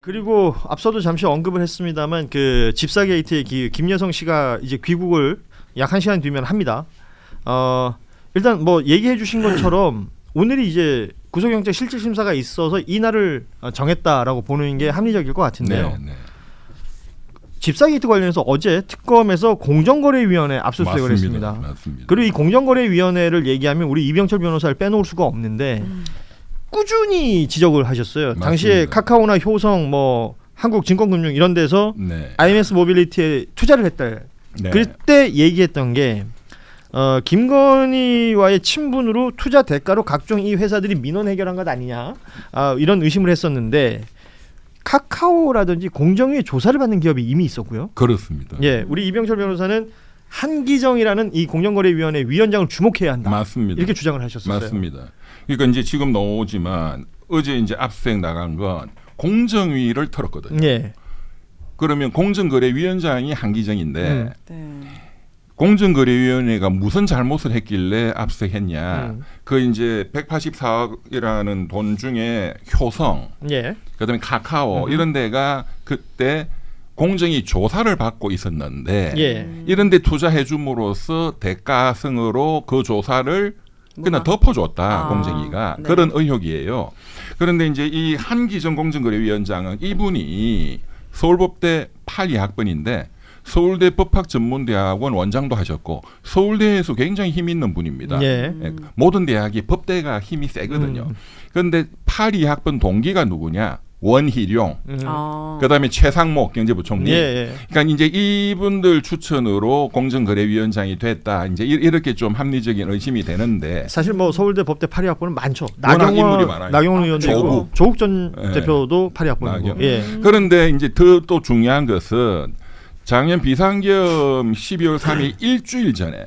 그리고 앞서도 잠시 언급을 했습니다만 그 집사 게이트의 김여성 씨가 이제 귀국을 약 1시간 뒤면 합니다. 일단 뭐 얘기해 주신 것처럼 오늘이 이제 구속영장 실질심사가 있어서 이 날을 정했다라고 보는 게 합리적일 것 같은데요. 네. 집사 게이트 관련해서 어제 특검에서 공정거래위원회 압수수색을 했습니다. 맞습니다. 그리고 이 공정거래위원회를 얘기하면 우리 이병철 변호사를 빼놓을 수가 없는데 꾸준히 지적을 하셨어요. 맞습니다. 당시에 카카오나 효성, 뭐 한국증권금융 이런 데서 네. IMS 모빌리티에 투자를 했다. 네. 그때 얘기했던 게 김건희와의 친분으로 투자 대가로 각종 이 회사들이 민원 해결한 것 아니냐, 이런 의심을 했었는데 카카오라든지 공정위의 조사를 받는 기업이 이미 있었고요. 그렇습니다. 예, 우리 이병철 변호사는 한기정이라는 이 공정거래위원회 위원장을 주목해야 한다. 맞습니다. 이렇게 주장을 하셨어요. 맞습니다. 그러니까 이제 지금 나오지만 어제 이제 압수수색 나간 건 공정위를 털었거든요. 예. 그러면 공정거래위원장이 한기정인데 네. 공정거래위원회가 무슨 잘못을 했길래 압수했냐? 그 이제 184억이라는 돈 중에 효성, 예. 그다음에 카카오 이런 데가 그때 공정이 조사를 받고 있었는데 예. 이런 데 투자해 줌으로써 대가성으로 그 조사를 그냥 덮어줬다. 공정위가. 네. 그런 의혹이에요. 그런데 이제 이 한기정 공정거래위원장은 이분이 서울법대 82학번인데 서울대 법학전문대학원 원장도 하셨고 서울대에서 굉장히 힘 있는 분입니다. 예. 모든 대학이 법대가 힘이 세거든요. 그런데 82학번 동기가 누구냐? 원희룡, 그다음에 최상목 경제부총리. 예. 그러니까 이제 이분들 추천으로 공정거래위원장이 됐다. 이제 이렇게 좀 합리적인 의심이 되는데 사실 뭐 서울대 법대 8위학번은 많죠. 워낙 인물이 많아요. 나경원 의원도 있고 조국 전 예. 대표도 8위학번이고. 예. 그런데 이제 더 또 중요한 것은 작년 비상계엄 12월 3일 일주일 전에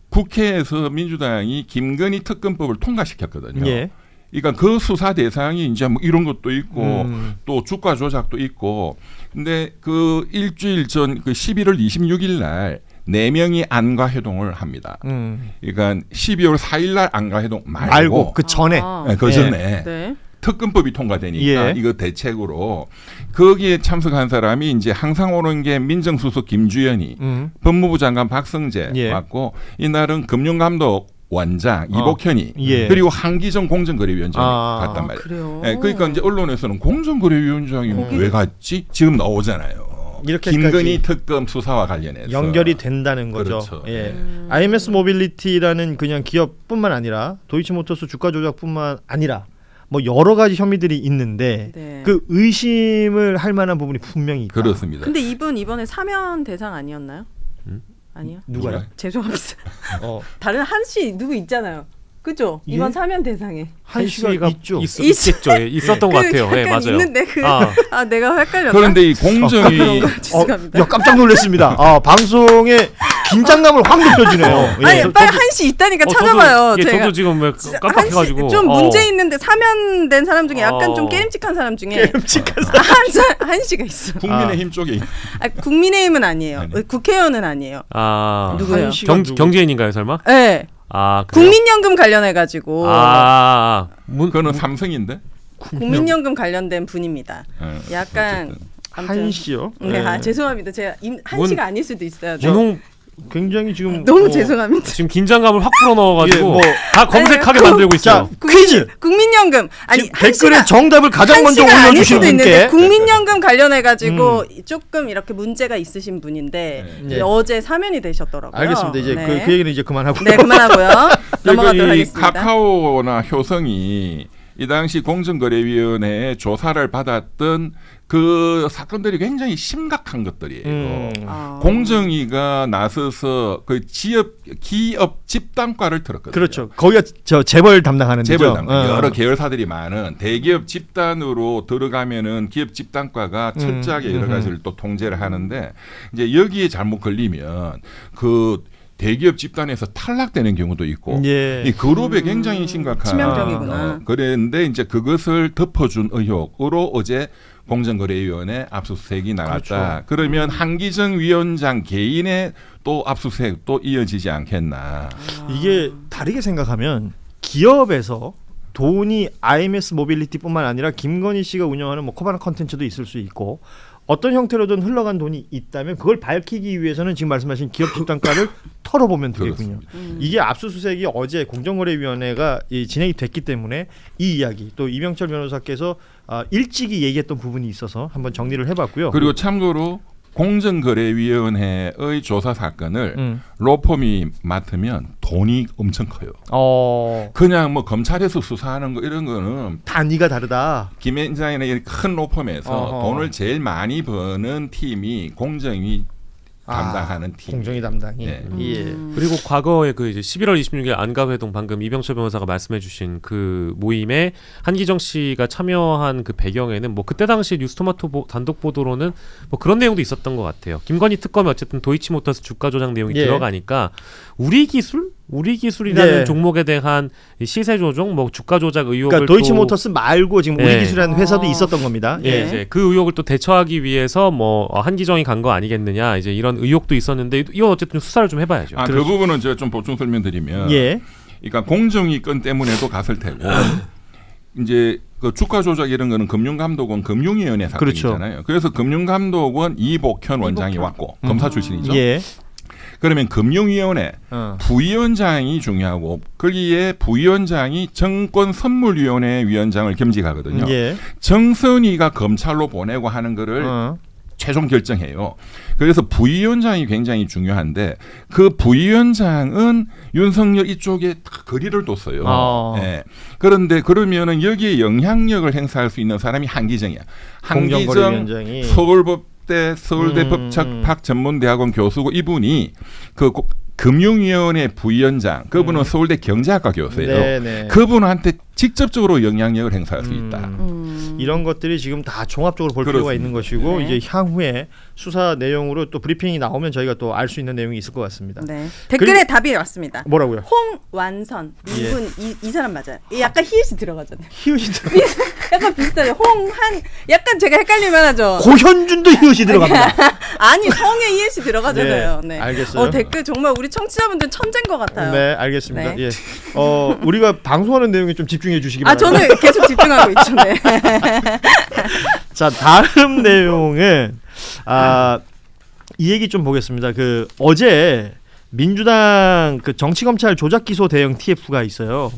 국회에서 민주당이 김건희 특검법을 통과시켰거든요. 예. 그러니까 그 수사 대상이 이제 뭐 이런 것도 있고 또 주가 조작도 있고, 근데 그 일주일 전 그 11월 26일 날 4명이 안가 회동을 합니다. 그러니까 12월 4일 날 안가 회동 말고 그 전에 네, 그 전에 네. 특검법이 통과되니까 예. 이거 대책으로 거기에 참석한 사람이 이제 항상 오는 게 민정수석 김주연이, 법무부 장관 박성재 예. 왔고 이날은 금융감독 원장 이복현이 예. 그리고 한기정 공정거래위원장이 갔단 말이에요. 그래요? 네, 그러니까 이제 언론에서는 공정거래위원장이 왜 갔지? 지금 나오잖아요. 이렇게까지 김건희 특검 수사와 관련해서 연결이 된다는 거죠. 그렇죠. 예. IMS 모빌리티라는 그냥 기업뿐만 아니라 도이치모터스 주가 조작뿐만 아니라 뭐 여러 가지 혐의들이 있는데 네. 그 의심을 할 만한 부분이 분명히 있다. 그렇습니다. 근데 이분 이번에 사면 대상 아니었나요? 아니요. 누가요? 죄송합니다. 어. 다른 한씨 누구 있잖아요. 그죠? 예? 이번 사면 대상에. 한 씨가 있죠. 있겠죠. 예, 있었던 것 같아요. 예, 약간 맞아요. 있는데 내가 헷갈렸나? 그런데 이 공정위 죄송합니다. 야, 깜짝 놀랐습니다. 방송에 긴장감을 확 높여주네요. 예. 아니 빨리 한씨 있다니까 찾아봐요. 저도, 제가 저도 지금 왜 깜빡해가지고 좀 문제 있는데 사면된 사람 중에 약간 좀 깨름직한 사람 중에 한씨가 있어. 국민의힘 쪽에 국민의힘은 아니에요. 국회의원은 아니에요. 누구예요? 경제인인가요, 설마? 네. 그래요? 국민연금 관련해 가지고. 그거는 삼성인데? 국민연금 관련된 분입니다. 약간 한 씨요? 네, 죄송합니다. 제가 한 씨가 아닐 수도 있어요. 굉장히 지금 너무 죄송합니다. 지금 긴장감을 확 풀어넣어가지고 예, 다 검색하게 만들고 있어요. 퀴즈. 국민연금 아니 댓글에 정답을 가장 먼저 올려주시는 분께 국민연금 관련해 가지고 조금 이렇게 문제가 있으신 분인데 네. 어제 사면이 되셨더라고요. 알겠습니다. 이제 네. 그 얘기는 이제 그만하고요. 네, 그만하고요. 넘어가도록 하겠습니다. 카카오나 효성이 이 당시 공정거래위원회에 조사를 받았던 그 사건들이 굉장히 심각한 것들이에요. 공정위가 나서서 그 기업 집단과를 들었거든요. 그렇죠. 거기가 재벌 담당하는 데죠. 재벌 담당 여러 계열사들이 많은 대기업 집단으로 들어가면은 기업 집단과가 철저하게 여러 가지를 또 통제를 하는데 이제 여기에 잘못 걸리면 그 대기업 집단에서 탈락되는 경우도 있고 이 그룹에 굉장히 심각한 치명적이구나. 그런데 이제 그것을 덮어준 의혹으로 어제 공정거래위원회 압수수색이 나갔다. 그렇죠. 그러면 한기정 위원장 개인의 또 압수수색 또 이어지지 않겠나. 이게 다르게 생각하면 기업에서 돈이 IMS 모빌리티뿐만 아니라 김건희 씨가 운영하는 뭐 코바나 컨텐츠도 있을 수 있고 어떤 형태로든 흘러간 돈이 있다면 그걸 밝히기 위해서는 지금 말씀하신 기업 집단가를 털어보면 되겠군요. 이게 압수수색이 어제 공정거래위원회가 진행이 됐기 때문에 이 이야기 또 이병철 변호사께서 일찍이 얘기했던 부분이 있어서 한번 정리를 해봤고요. 그리고 참고로 공정거래위원회의 조사 사건을 로펌이 맡으면 돈이 엄청 커요. 그냥 뭐 검찰에서 수사하는 거 이런 거는 단위가 다르다. 김앤장이나 큰 로펌에서 돈을 제일 많이 버는 팀이 공정이 담당하는 팀. 공정위 담당이. 네. 예. 그리고 과거에 그 이제 11월 26일 안가회동 방금 이병철 변호사가 말씀해주신 그 모임에 한기정 씨가 참여한 그 배경에는 뭐 그때 당시 뉴스토마토 단독 보도로는 뭐 그런 내용도 있었던 것 같아요. 김건희 특검에 어쨌든 도이치모터스 주가 조작 내용이 들어가니까 우리 기술이라는 네. 종목에 대한 시세 조정, 뭐 주가 조작 의혹을 그러니까 도이치모터스 말고 지금 우리기술이라는 회사도 있었던 겁니다. 예, 예. 이제 그 의혹을 또 대처하기 위해서 뭐 한기정이 간 거 아니겠느냐 이제 이런 의혹도 있었는데 이건 어쨌든 수사를 좀 해봐야죠. 그 부분은 제가 좀 보충 설명드리면, 예. 그러니까 공정위 건 때문에도 갔을 테고, 이제 그 주가 조작 이런 거는 금융감독원 금융위원회 사건이잖아요. 그래서 금융감독원 이복현 원장이 왔고 검사 출신이죠. 예. 그러면 금융위원회 부위원장이 중요하고 거기에 부위원장이 정권선물위원회 위원장을 겸직하거든요. 예. 정선희가 검찰로 보내고 하는 거를 최종 결정해요. 그래서 부위원장이 굉장히 중요한데 그 부위원장은 윤석열 이쪽에 거리를 뒀어요. 네. 그런데 그러면은 여기에 영향력을 행사할 수 있는 사람이 한기정이야. 한기정 서울법대 서울대 법학전문대학원 교수고 이분이 그 금융위원회 부위원장 그분은 서울대 경제학과 교수예요. 네네. 그분한테 직접적으로 영향력을 행사할 수 있다. 이런 것들이 지금 다 종합적으로 볼 그렇습니다. 필요가 있는 것이고 네. 이제 향후에 수사 내용으로 또 브리핑이 나오면 저희가 또 알 수 있는 내용이 있을 것 같습니다. 네. 댓글에 답이 왔습니다. 뭐라고요? 홍완선 이분 이 사람 맞아요. 약간 히읗이 들어가잖아요. 히읗이 약간 비슷하죠. 홍한 약간 제가 헷갈릴만 하죠. 고현준도 히읗이 들어갑니다. 아니 성에 히읗이 들어가잖아요. 네. 알겠어요. 댓글 정말 우리 청취자분들 천재인 것 같아요. 네, 알겠습니다. 네. 예. 우리가 방송하는 내용에 좀 집중해 주시기 바랍니다. 저는 계속 집중하고 있죠. 네. 자, 다음 내용은 이 얘기 좀 보겠습니다. 그 어제 민주당 그 정치검찰 조작기소 대응 TF가 있어요.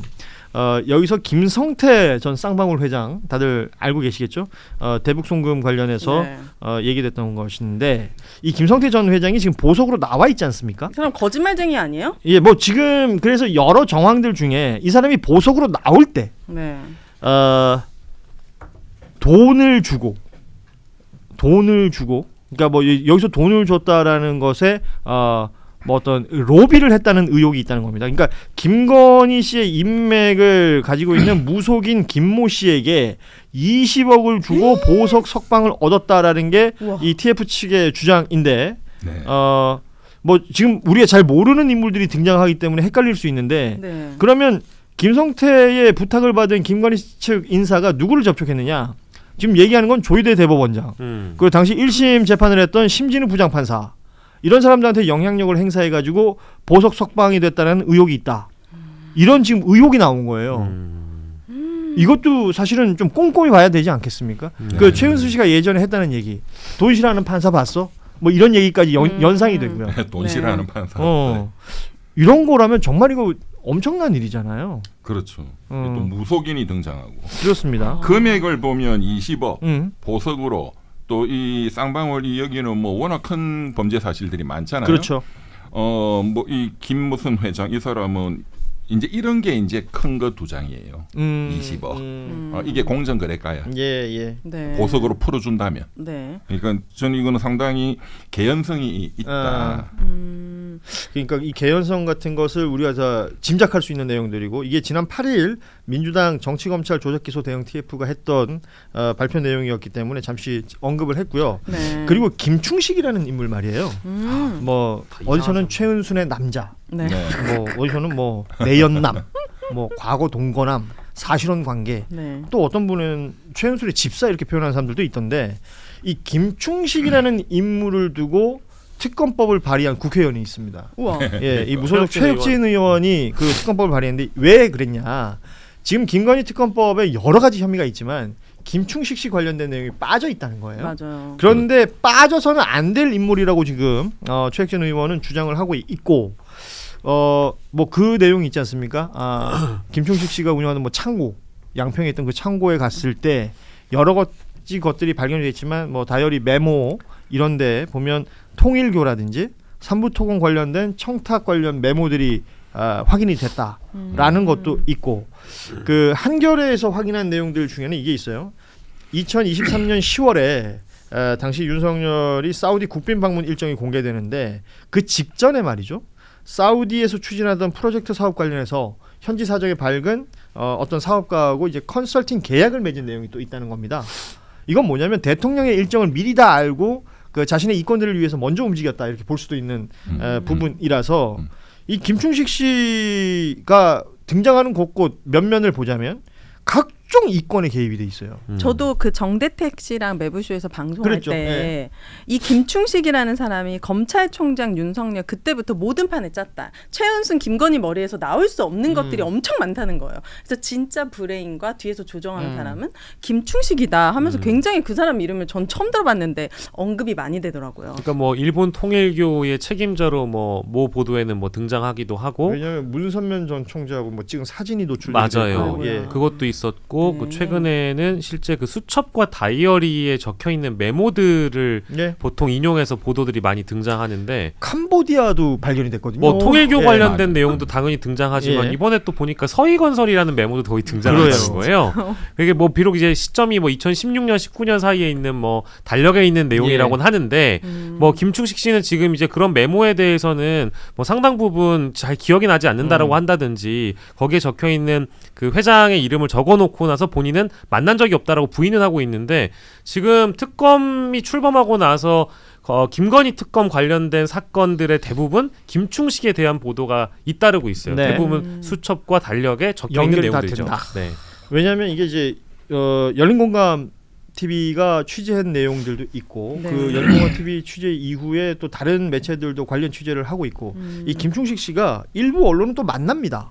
여기서 김성태 전 쌍방울 회장 다들 알고 계시겠죠? 대북 송금 관련해서 네. 얘기됐던 것인데 이 김성태 전 회장이 지금 보석으로 나와 있지 않습니까? 이 사람 거짓말쟁이 아니에요? 예, 뭐 지금 그래서 여러 정황들 중에 이 사람이 보석으로 나올 때 네. 돈을 주고 그러니까 뭐 여기서 돈을 줬다라는 것에 뭐 어떤 로비를 했다는 의혹이 있다는 겁니다. 그러니까 김건희 씨의 인맥을 가지고 있는 무속인 김모 씨에게 20억을 주고 보석 석방을 얻었다라는 게 이 TF 측의 주장인데 네. 뭐 지금 우리가 잘 모르는 인물들이 등장하기 때문에 헷갈릴 수 있는데 네. 그러면 김성태의 부탁을 받은 김건희 측 인사가 누구를 접촉했느냐? 지금 얘기하는 건 조희대 대법원장, 그리고 당시 1심 재판을 했던 심진우 부장판사 이런 사람들한테 영향력을 행사해가지고 보석 석방이 됐다는 의혹이 있다. 이런 지금 의혹이 나온 거예요. 이것도 사실은 좀 꼼꼼히 봐야 되지 않겠습니까? 그 최은수 씨가 예전에 했다는 얘기, 돈 싫어하는 판사 봤어? 뭐 이런 얘기까지 연상이 되고요. 돈 싫어하는 판사. 이런 거라면 정말 이거 엄청난 일이잖아요. 그렇죠. 또 무속인이 등장하고. 그렇습니다. 금액을 보면 20억 보석으로 또 이 쌍방울 여기는 뭐 워낙 큰 범죄 사실들이 많잖아요. 그렇죠. 뭐 이 김무슨 회장 이 사람은 이제 이런 게 이제 큰 거 2장이에요. 20억. 이게 공정거래가야. 예. 네. 보석으로 풀어준다면. 네. 그러니까 저는 이거는 상당히 개연성이 있다. 그러니까 이 개연성 같은 것을 우리가 다 짐작할 수 있는 내용들이고 이게 지난 8일 민주당 정치검찰 조작기소 대응 TF가 했던 발표 내용이었기 때문에 잠시 언급을 했고요. 네. 그리고 김충식이라는 인물 말이에요. 뭐 어디서는 최은순의 남자, 네. 뭐 어디서는 뭐 내연남, 뭐 과거 동거남, 사실혼 관계. 네. 또 어떤 분은 최은순의 집사 이렇게 표현하는 사람들도 있던데 이 김충식이라는 인물을 두고 특검법을 발의한 국회의원이 있습니다. 우와. 이 무소속 최혁진 의원이 그 특검법을 발의했는데 왜 그랬냐? 지금 김건희 특검법에 여러 가지 혐의가 있지만 김충식 씨 관련된 내용이 빠져 있다는 거예요. 맞아요. 그런데 빠져서는 안 될 인물이라고 지금 최혁진 의원은 주장을 하고 있고 뭐 그 내용이 있지 않습니까? 김충식 씨가 운영하는 뭐 창고, 양평에 있던 그 창고에 갔을 때 여러 가지 것들이 발견이 됐지만 뭐 다이어리 메모 이런데 보면 통일교라든지 삼부토건 관련된 청탁 관련 메모들이 확인이 됐다라는 것도 있고 그 한겨레에서 확인한 내용들 중에는 이게 있어요. 2023년 10월에 당시 윤석열이 사우디 국빈 방문 일정이 공개되는데 그 직전에 말이죠. 사우디에서 추진하던 프로젝트 사업 관련해서 현지 사정에 밝은 어떤 사업가하고 이제 컨설팅 계약을 맺은 내용이 또 있다는 겁니다. 이건 뭐냐면 대통령의 일정을 미리 다 알고 그 자신의 이권들을 위해서 먼저 움직였다 이렇게 볼 수도 있는 부분이라서 이 김충식 씨가 등장하는 곳곳 면면을 보자면 각종 이권에 개입이 돼 있어요. 저도 그 정대택 씨랑 매부쇼에서 방송할 그랬죠. 때 이 김충식이라는 사람이 검찰총장 윤석열 그때부터 모든 판을 짰다. 최은순, 김건희 머리에서 나올 수 없는 것들이 엄청 많다는 거예요. 그래서 진짜 브레인과 뒤에서 조정하는 사람은 김충식이다 하면서 굉장히 그 사람 이름을 전 처음 들어봤는데 언급이 많이 되더라고요. 그러니까 뭐 일본 통일교의 책임자로 모 보도에는 뭐 등장하기도 하고 왜냐하면 문선면 전 총재하고 뭐 찍은 사진이 노출되고 맞아요. 예. 그것도 있었고 그 최근에는 실제 그 수첩과 다이어리에 적혀 있는 메모들을 예. 보통 인용해서 보도들이 많이 등장하는데 캄보디아도 발견이 됐거든요. 뭐 통일교 예. 관련된 맞아요. 내용도 당연히 등장하지만 예. 이번에 또 보니까 서희건설이라는 메모도 거의 등장하는 거예요. 이게 뭐 비록 이제 시점이 뭐 2016년 19년 사이에 있는 뭐 달력에 있는 내용이라고는 하는데 뭐 김충식 씨는 지금 이제 그런 메모에 대해서는 뭐 상당 부분 잘 기억이 나지 않는다라고 한다든지 거기에 적혀 있는 그 회장의 이름을 적어놓고 나서 본인은 만난 적이 없다라고 부인은 하고 있는데 지금 특검이 출범하고 나서 김건희 특검 관련된 사건들의 대부분 김충식에 대한 보도가 잇따르고 있어요. 네. 대부분 수첩과 달력에 적혀 있는 연결이 다 내용들이죠. 된다. 네. 왜냐하면 이게 이제 열린공감 TV가 취재한 내용들도 있고 네. 그 열린공감 TV 취재 이후에 또 다른 매체들도 관련 취재를 하고 있고 이 김충식 씨가 일부 언론은 또 만납니다.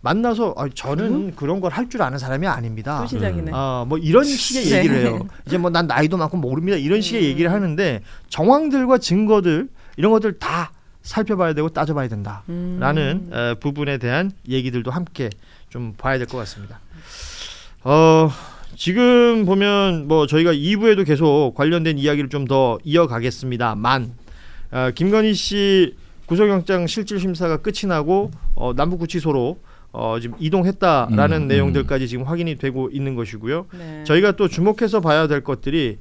만나서 저는 그런 걸 할 줄 아는 사람이 아닙니다. 또 시작이네. 뭐 이런 식의 네. 얘기를 해요. 이제 뭐 난 나이도 많고 모릅니다. 이런 식의 얘기를 하는데 정황들과 증거들 이런 것들 다 살펴봐야 되고 따져봐야 된다라는 부분에 대한 얘기들도 함께 좀 봐야 될 것 같습니다. 지금 보면 뭐 저희가 2부에도 계속 관련된 이야기를 좀 더 이어가겠습니다만 김건희 씨 구속영장 실질심사가 끝이 나고 남부구치소로 지금 이동했다라는 내용들까지 지금 확인이 되고 있는 것이고요. 네. 저희가 또 주목해서 봐야 될 것들이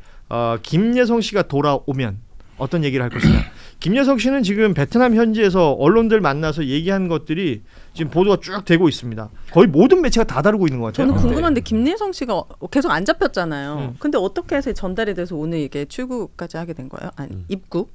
김예성 씨가 돌아오면 어떤 얘기를 할 것이냐. 김예성 씨는 지금 베트남 현지에서 언론들 만나서 얘기한 것들이 지금 보도가 쭉 되고 있습니다. 거의 모든 매체가 다 다루고 있는 것 같아요. 저는 궁금한데 김예성 씨가 계속 안 잡혔잖아요. 근데 어떻게 해서 전달이 돼서 오늘 이게 출국까지 하게 된 거예요? 아니 입국?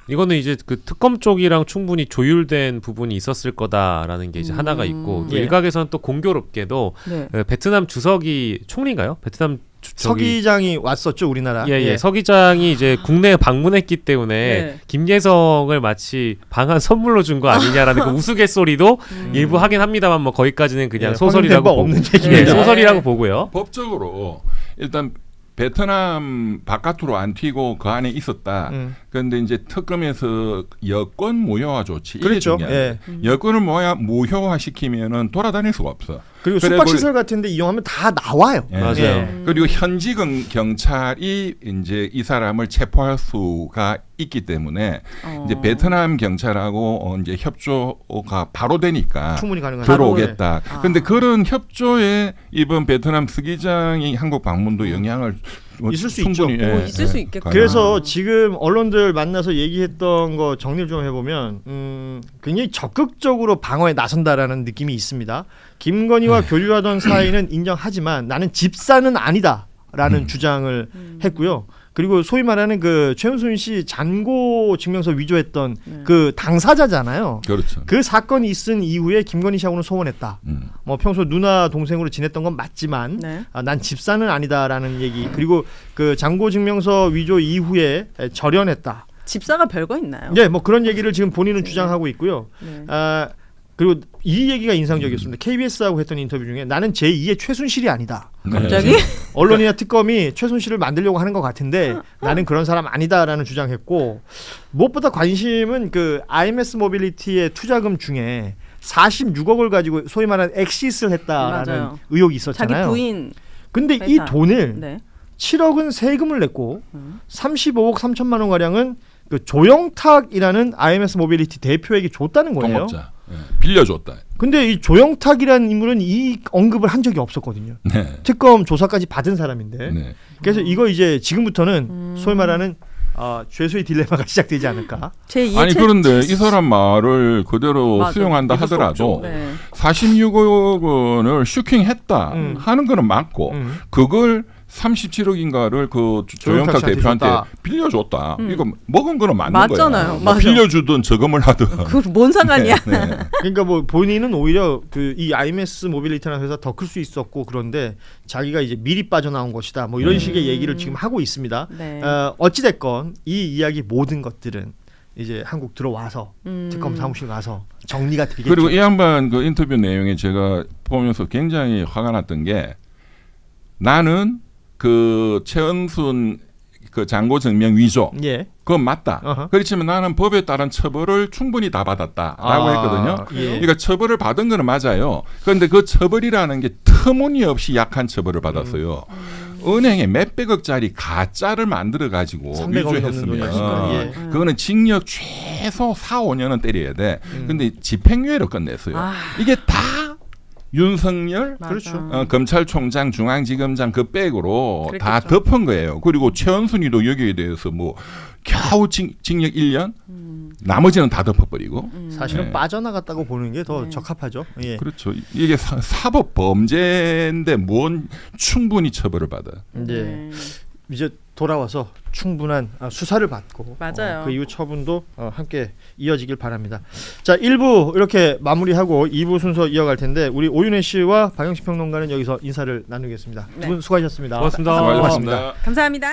이거는 이제 그 특검 쪽이랑 충분히 조율된 부분이 있었을 거다라는 게 이제 하나가 있고 예. 일각에서는 또 공교롭게도 네. 베트남 주석이 총리인가요? 베트남 서기장이 왔었죠 우리나라. 예. 서기장이 이제 국내에 방문했기 때문에 네. 김예성을 마치 방한 선물로 준 거 아니냐라는 그 우스갯소리도 일부 하긴 합니다만 뭐 거기까지는 그냥 예, 소설이라고 확인된 바 보고 없는 예, 얘기입니다. 소설이라고 보고요. 법적으로 일단 베트남 바깥으로 안 튀고 그 안에 있었다. 그런데 이제 특검에서 여권 무효화 조치 이게 그렇죠. 중요해요. 여권을 무효화 시키면은 돌아다닐 수가 없어. 그리고 그래 숙박시설 같은데 이용하면 다 나와요. 예. 맞아요. 예. 그리고 현지 경찰이 이제 이 사람을 체포할 수가 있기 때문에 이제 베트남 경찰하고 이제 협조가 바로 되니까 충분히 가능하죠. 들어오겠다. 그런데 그런 협조에 이번 베트남 서기장이 한국 방문도 영향을 있을 수 충분히, 있죠. 있을 수 있겠구나. 그래서 지금 언론들 만나서 얘기했던 거 정리를 좀 해보면 굉장히 적극적으로 방어에 나선다라는 느낌이 있습니다. 김건희와 교류하던 사이는 인정하지만 나는 집사는 아니다라는 주장을 했고요. 그리고 소위 말하는 그 최은순 씨 잔고 증명서 위조했던 그 당사자잖아요. 그렇죠. 그 사건이 있은 이후에 김건희 씨하고는 소원했다. 뭐 평소 누나 동생으로 지냈던 건 맞지만 네. 난 집사는 아니다라는 얘기. 그리고 그 잔고 증명서 위조 이후에 절연했다. 집사가 별거 있나요? 네, 뭐 그런 얘기를 지금 본인은 주장하고 있고요. 네. 그리고 이 얘기가 인상적이었습니다. KBS하고 했던 인터뷰 중에 나는 제2의 최순실이 아니다. 갑자기 언론이나 특검이 최순실을 만들려고 하는 것 같은데 나는 그런 사람 아니다라는 주장했고 무엇보다 관심은 그 IMS 모빌리티의 투자금 중에 46억을 가지고 소위 말하는 엑시스를 했다라는 맞아요. 의혹이 자기 있었잖아요. 부인 근데 이 회사. 돈을 네. 7억은 세금을 냈고 35억 3천만 원 가량은 그 조영탁이라는 IMS 모빌리티 대표에게 줬다는 거예요. 동업자. 예. 빌려줬다. 근데 이 조영탁이라는 인물은 이 언급을 한 적이 없었거든요. 네. 특검 조사까지 받은 사람인데. 네. 그래서 이거 이제 지금부터는 소위 말하는 죄수의 딜레마가 시작되지 않을까. 제2의 아니 그런데 이 사람 말을 그대로 맞아. 수용한다 믿을 수 하더라도 없죠. 네. 46억 원을 슈킹했다 하는 거는 맞고 그걸 37억인가를 그 조영탁 씨한테 대표한테 줬다. 빌려줬다. 이거 먹은 거는 맞는 맞잖아요. 거예요. 맞아. 빌려주든 저금을 하든. 그뭔 상관이야? 네. 그러니까 뭐 본인은 오히려 그 이 IMS 모빌리티라는 회사 더 클 수 있었고 그런데 자기가 이제 미리 빠져나온 것이다. 뭐 이런 식의 얘기를 지금 하고 있습니다. 네. 어찌 됐건 이 이야기 모든 것들은 이제 한국 들어와서 특검 사무실 가서 정리가 되겠죠. 그리고 이 양반 그 인터뷰 내용에 제가 보면서 굉장히 화가 났던 게 나는 그 최은순 그 잔고 증명 위조 예. 그건 맞다. 어허. 그렇지만 나는 법에 따른 처벌을 충분히 다 받았다라고 했거든요. 예. 그러니까 처벌을 받은 거는 맞아요. 그런데 그 처벌이라는 게 터무니없이 약한 처벌을 받았어요. 은행에 몇백억짜리 가짜를 만들어 가지고 300억 넘는 위조했으면 돈이었을까요? 예. 그거는 징역 최소 4, 5년은 때려야 돼. 근데 집행유예로 끝냈어요. 아. 이게 다 윤석열 맞아. 그렇죠. 검찰총장 중앙지검장 그 백으로 다 그랬겠죠. 덮은 거예요. 그리고 최은순이도 여기에 대해서 뭐 겨우 징역 1년 나머지는 다 덮어버리고 사실은 네. 빠져나갔다고 보는 게 더 적합하죠. 예. 그렇죠. 이게 사법 범죄인데 뭔 충분히 처벌을 받아. 이제 네. 이제 돌아와서 충분한 수사를 받고 맞아요. 그 이후 처분도 함께 이어지길 바랍니다. 자, 1부 이렇게 마무리하고 2부 순서 이어갈 텐데 우리 오윤혜 씨와 박영식 평론가는 여기서 인사를 나누겠습니다. 두 분 수고하셨습니다. 고맙습니다. 수고하셨습니다. 감사합니다.